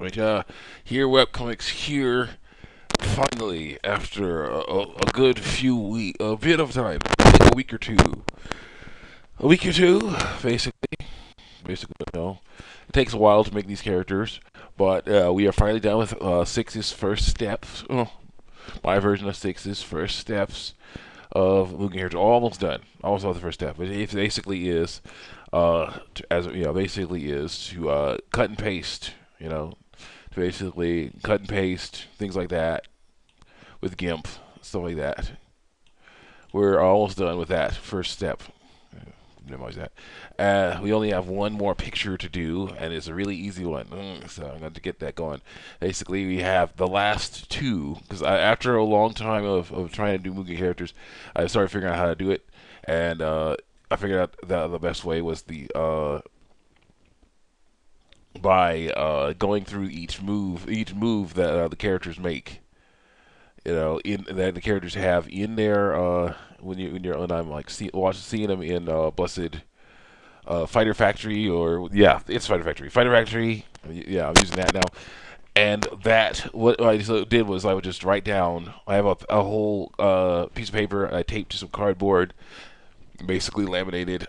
Right, here webcomics here finally after a good few week, a bit of time, like a week or two, basically. Basically, it takes a while to make these characters, but we are finally done with Six's first steps. Oh, my version of Six's first steps of Mugen characters, almost done, almost off the first step. It basically is, basically is to cut and paste, to basically cut and paste things like that with GIMP, stuff like that. We're almost done with that first step. Minimize that. We only have one more picture to do, and it's a really easy one. So I'm going to get that going. Basically, we have the last two, because after a long time of trying to do Mugen characters, I started figuring out how to do it, and I figured out that the best way was by going through each move that the characters make. In that the characters have in there when I'm like seeing them in Blessed Fighter Factory, or yeah, it's Fighter Factory. Fighter Factory. Yeah, I'm using that now. And that what I did was I would just write down. I have a whole piece of paper. And I taped to some cardboard, basically laminated.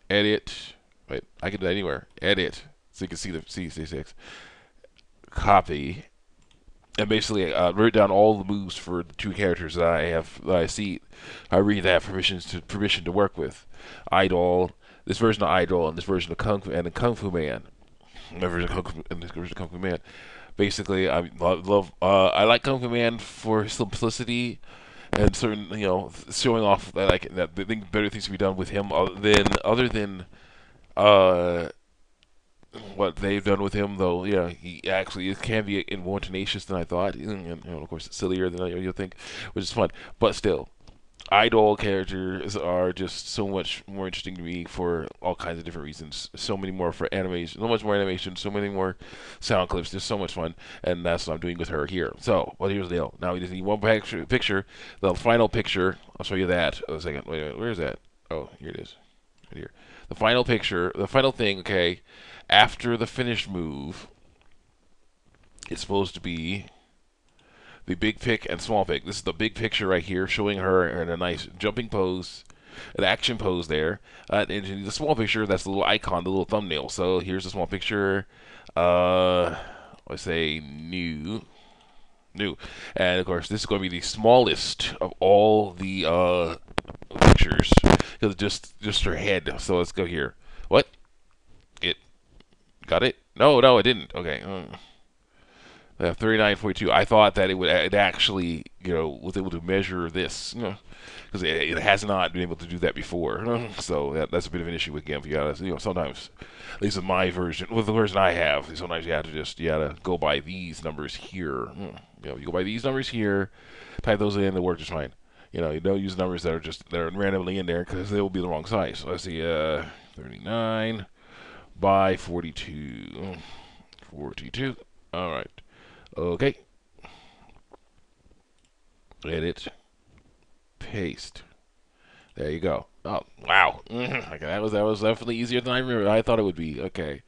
Edit. Wait, I can do that anywhere. Edit, so you can see the C6. Copy, and basically wrote down all the moves for the two characters that I see. I read that permission to work with. Idol, this version of Idol, and this version of Kung Fu, and the Kung Fu Man. My version of Kung Fu, and this version of Kung Fu Man. Basically, I like Kung Fu Man for his simplicity and certain showing off that I think better things can be done with him other than uh what they've done with him, though. Yeah, he actually can be more tenacious than I thought, and of course, sillier than you'll think, which is fun. But still, idol characters are just so much more interesting to me for all kinds of different reasons. So many more for animation, so much more animation, so many more sound clips. Just so much fun, and that's what I'm doing with her here. So, well, here's the deal. Now we just need one picture. The final picture. I'll show you that. A second. Wait, where is that? Oh, here it is. Right here. The final picture. The final thing. Okay. After the finished move, it's supposed to be the big pick and small pick. This is the big picture right here, showing her in a nice jumping pose, an action pose there. And in the small picture, that's the little icon, the little thumbnail. So here's the small picture. Let's say new, and of course this is going to be the smallest of all the pictures because just her head. So let's go here. What? It got it? No, it didn't. Okay. 3942. I thought that it actually, was able to measure this, because it has not been able to do that before. So that's a bit of an issue with GIMP. You gotta, sometimes, at least with my version, with the version I have, sometimes you gotta go by these numbers here. You go by these numbers here, type those in, it works just fine. You don't use numbers that are randomly in there because they will be the wrong size. So let's see, 39 by 42. 42. All right. Okay. Edit. Paste. There you go. Oh, wow. Okay, that was definitely easier than I thought it would be. Okay.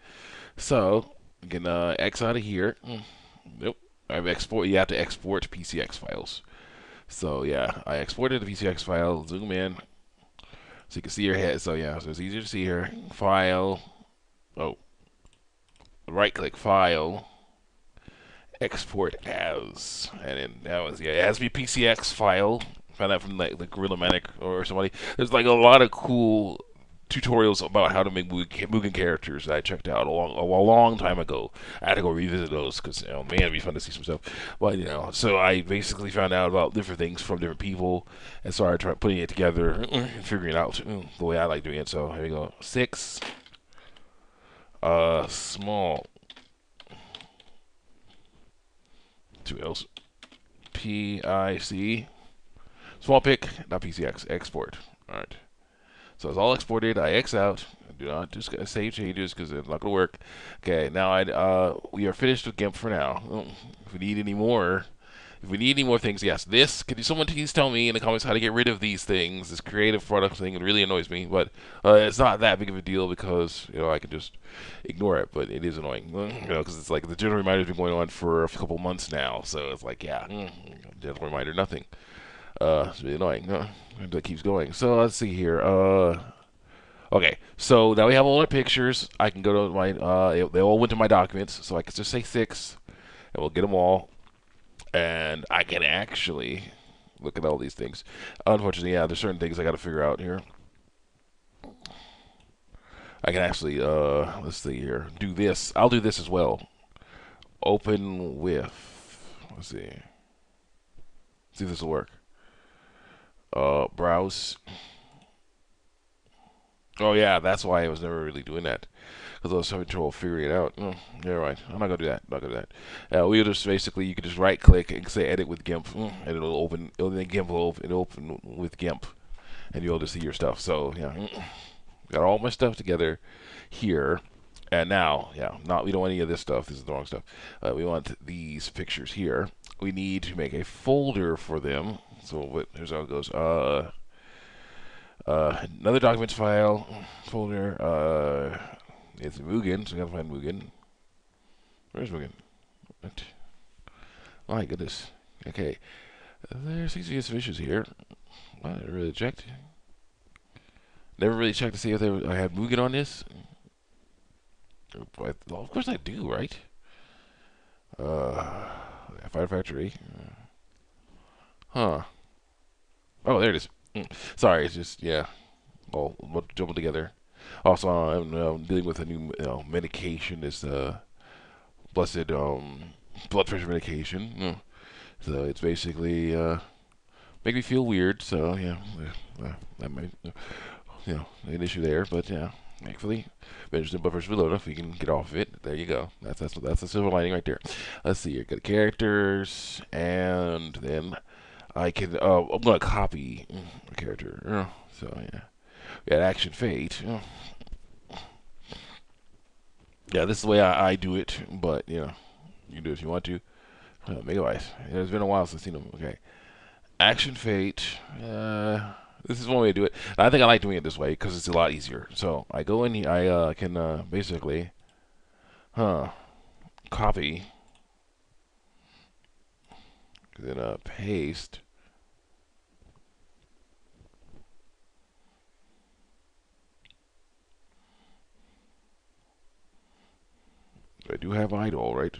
So, you can X out of here. Nope. You have to export PCX files. So, yeah, I exported the PCX file. Zoom in. So you can see her head. So, yeah, so it's easier to see her. File. Oh. Right click File. Export as, and then that was, yeah, it has to be PCX file. Found that from like the Gorilla Manic or somebody. There's like a lot of cool tutorials about how to make Mugen characters that I checked out a long time ago. I had to go revisit those because man, it'd be fun to see some stuff. But so I basically found out about different things from different people and started putting it together and figuring out the way I like doing it. So here we go. 6 small. Two L's. PIC. Small pick, not PCX. Export. Alright. So it's all exported. I X out. I do not just save changes because it's not going to work. Okay, now we are finished with GIMP for now. If we need any more, If we need any more things, yes. This, could someone please tell me in the comments how to get rid of these things? This creative product thing, it really annoys me, but it's not that big of a deal because I can just ignore it. But it is annoying, because it's like the general reminder's been going on for a couple months now, so it's like, yeah, general reminder, nothing. It's really annoying. That keeps going. So let's see here. Okay, so now we have all our pictures. I can go to my. They all went to my documents, so I can just say 6, and we'll get them all. And I can actually look at all these things. Unfortunately, yeah, there's certain things I got to figure out here. I can actually, let's see here, do this. I'll do this as well. Open with, let's see. See if this will work. Browse. Oh yeah, that's why I was never really doing that, because I was having trouble figuring it out. Never mind. I'm not gonna do that. I'm not gonna do that. We'll just basically, you can just right click and say edit with GIMP, and it'll open. GIMP will open, it'll open with GIMP, and you'll just see your stuff. So yeah, got all my stuff together here. And now, yeah, we don't want any of this stuff. This is the wrong stuff. We want these pictures here. We need to make a folder for them. So here's how it goes. Another documents file folder. It's Mugen, so we gotta find Mugen. Where's Mugen? What? My goodness. Okay. There seems to be some issues here. I never really checked. Never really checked to see if I had Mugen on this. Well, of course I do, right? Fire Factory. Huh. Oh, there it is. Sorry, it's just, yeah, all jumbled together. Also, I'm dealing with a new medication. It's blessed blood pressure medication. So it's basically make me feel weird. So yeah, that might an issue there. But yeah, thankfully, eventually blood pressure will low enough, we can get off of it. There you go. That's the silver lining right there. Let's see here. Go to characters, and then I can. I'm gonna copy a character. So yeah, we had action fate. Yeah, this is the way I do it. But you can do it if you want to. Mega Vice. It's been a while since I've seen them. Okay, action fate. This is one way to do it. And I think I like doing it this way because it's a lot easier. So I go in here. I can basically, copy, then paste. I do have idle, right?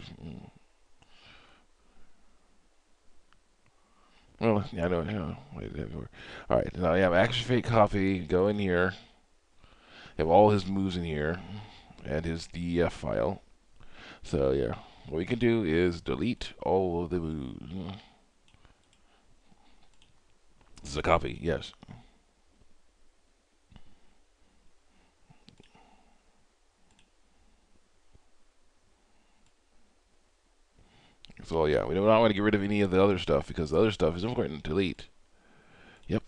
Well, yeah, I know. All right, now you have action fate copy. Go in here. You have all his moves in here, and his DEF file. So yeah, what we can do is delete all of the moves. This is a copy, yes. So yeah, we do not want to get rid of any of the other stuff because the other stuff is important to delete. Yep.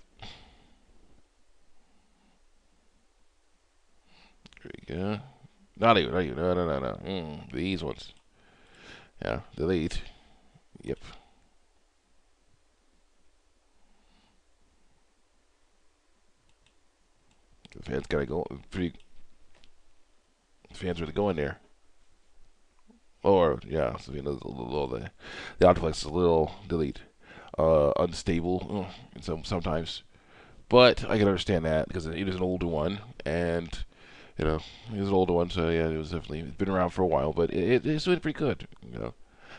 There we go. Not even. No. These ones. Yeah, delete. Yep. The fans gotta go. Fans are to go in there. Or yeah, so the autoflex is a little delete. Unstable sometimes, but I can understand that because it is an older one, and it was an older one, so yeah, it's been around for a while, but it's doing pretty good.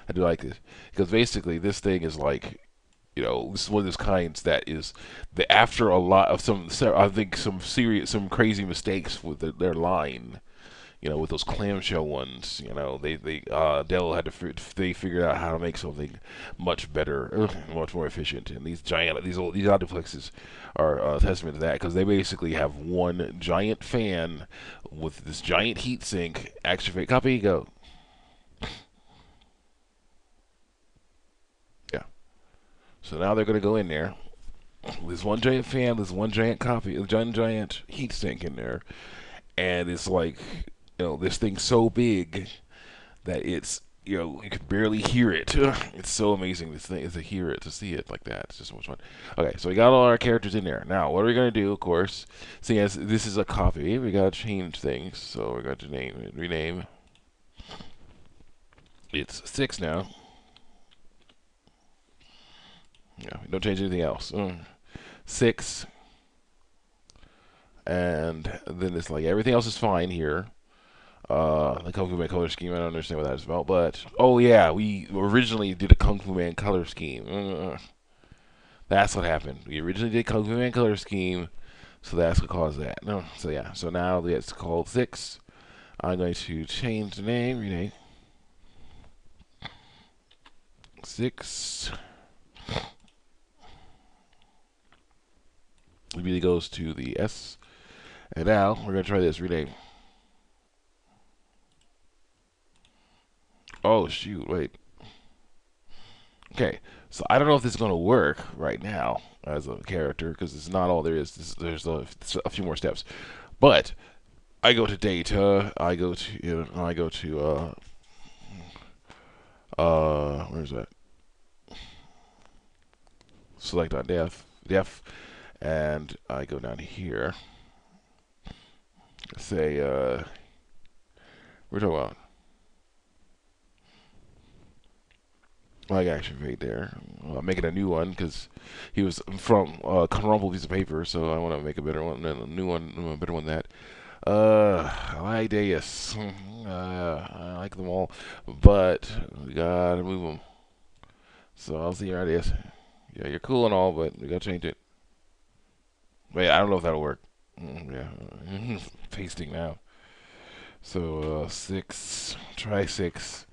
I do like this because basically this thing is like, this is one of those kinds that is after a lot of I think some crazy mistakes with their line. With those clamshell ones, Dell had they figured out how to make something much better, much more efficient. And these autoplexes are a testament to that because they basically have one giant fan with this giant heat sink. Activate, copy, go. Yeah. So now they're gonna go in there. There's one giant fan. There's one giant giant heat sink in there, and it's like this thing's so big that it's you can barely hear it. It's so amazing this thing is to hear it, to see it like that. It's just so much fun. Okay, so we got all our characters in there. Now, what are we gonna do? Of course, seeing as this is a copy, we gotta change things. So we're going to rename. It's 6 now. Yeah, don't change anything else. 6, and then it's like everything else is fine here. The Kung Fu Man color scheme, I don't understand what that is about, but oh yeah, we originally did a Kung Fu Man color scheme. That's what happened. We originally did Kung Fu Man color scheme, so that's what caused that. No, so yeah, so now it's called 6. I'm going to change the name, rename 6. It really goes to the S, and now we're gonna try this rename. Oh shoot, wait. Okay, so I don't know if this is gonna work right now as a character because it's not all there is. There's a few more steps, but I go to data. I go to where's that? Select on def, and I go down here. Say we're talking about like action right there. I'm making a new one because he was from crumpled piece of paper, so I want to make a better one, a new one, a better one than that. I like Deus. I like them all, but we gotta move them. So I'll see your ideas. Yeah, you're cool and all, but we gotta change it. Wait, I don't know if that'll work. Yeah, pasting now. So 6, try 6.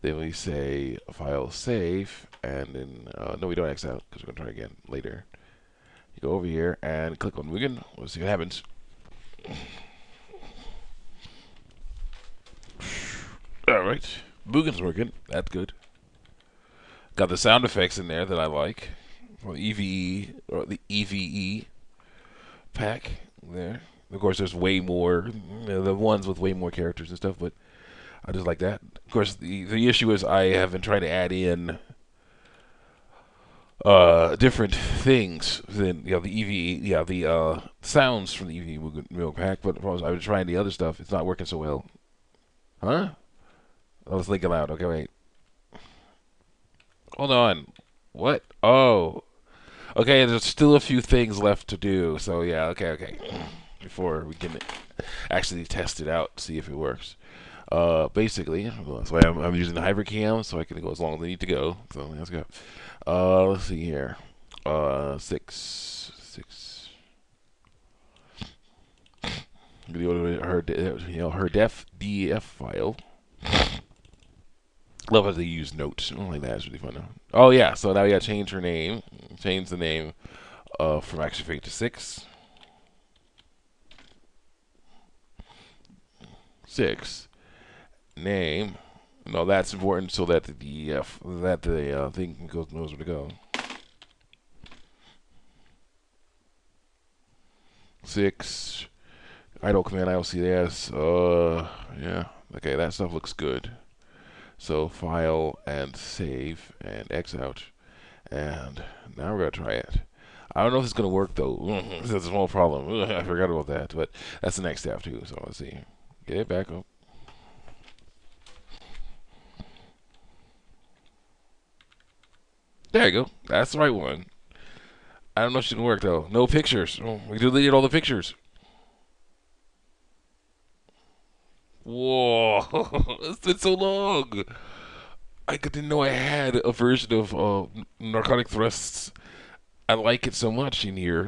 Then we say file save, and then no, we don't X out because we're gonna try again later. You go over here and click on Mugen. We'll see what happens. All right, Mugen's working. That's good. Got the sound effects in there that I like. From the EVE or the EVE pack there. Of course, there's way more. The ones with way more characters and stuff, but I just like that. Of course, the issue is I have been trying to add in different things than the EVE, the sounds from the EVE Milk Pack. But I've been trying the other stuff. It's not working so well. Huh? I was thinking loud. Okay, wait. Hold on. What? Oh. Okay, there's still a few things left to do. So yeah, okay. Before we can actually test it out, see if it works. Basically, so I'm using the hybrid cam, so I can go as long as I need to go. So let's go. Let's see here. 6. Go to her def file. Love how they use notes. I like that. It's really fun. Oh yeah, so now we gotta change her name. Change the name from Action Fate to 6. 6 name. No, that's important so that the thing knows where to go. 6 idle command ILCS. Yeah. Okay, that stuff looks good. So file and save and X out, and now we're gonna try it. I don't know if it's gonna work though. That's a small problem. I forgot about that, but that's the next step too. So let's see. Get it back up. There you go. That's the right one. I don't know if it's gonna work though. No pictures. Oh, we deleted all the pictures. Whoa, it's been so long. I didn't know I had a version of narcotic thrusts. I like it so much in here.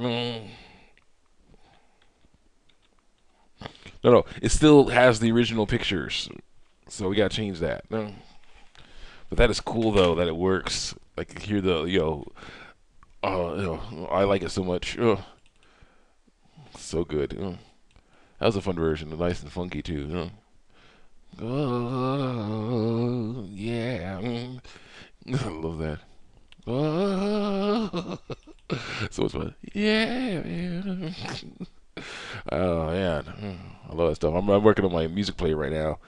No, it still has the original pictures, so we gotta change that. No. But that is cool though that it works. Like hear the I like it so much. So good. That was a fun version, nice and funky too. Oh yeah, I love that. Oh, so much fun. Yeah, man. Oh man, I love that stuff. I'm working on my music player right now.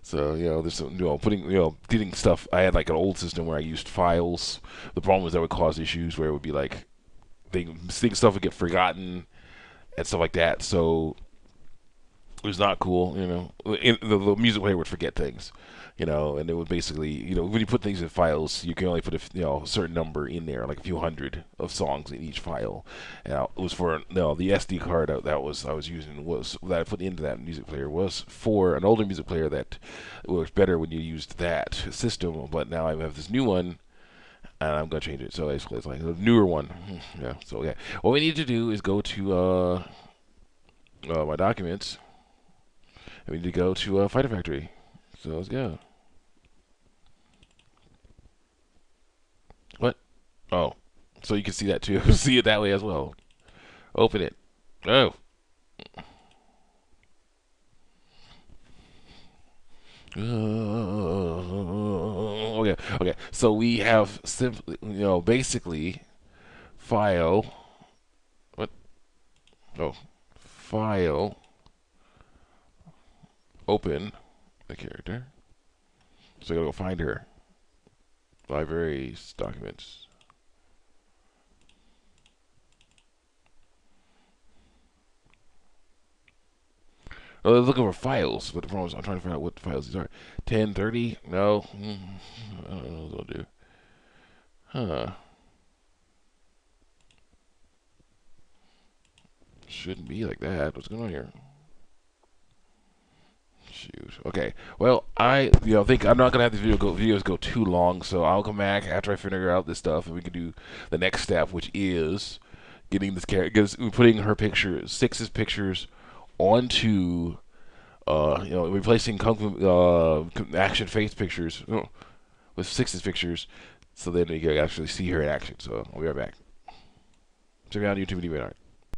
So there's some, putting getting stuff. I had like an old system where I used files. The problem was that would cause issues where it would be like things stuff would get forgotten and stuff like that. So it was not cool. The music player would forget things. And it would basically, when you put things in files, you can only put a certain number in there, like a few hundred of songs in each file. And it was for the SD card that I was using was that I put into that music player was for an older music player that worked better when you used that system. But now I have this new one, and I'm gonna change it. So basically, it's like a newer one. Yeah. So yeah, what we need to do is go to my documents. And we need to go to Fighter Factory. So let's go. What? Oh, so you can see that too. See it that way as well. Open it. Oh. Okay. Okay. So we have simply, basically file. What? Oh, file. Open the character. So I gotta go find her. Libraries, documents. Oh, they're looking for files, but the problem is I'm trying to find out what files these are. 1030? No. I don't know what they'll do. Huh. Shouldn't be like that. What's going on here? Shoot. Okay. Well, I think I'm not gonna have these videos go too long, so I'll come back after I figure out this stuff, and we can do the next step, which is getting this character, putting her picture, Six's pictures onto, replacing Kung Fu action face pictures with Six's pictures, so then you can actually see her in action. So I'll be right back. Check me out on YouTube and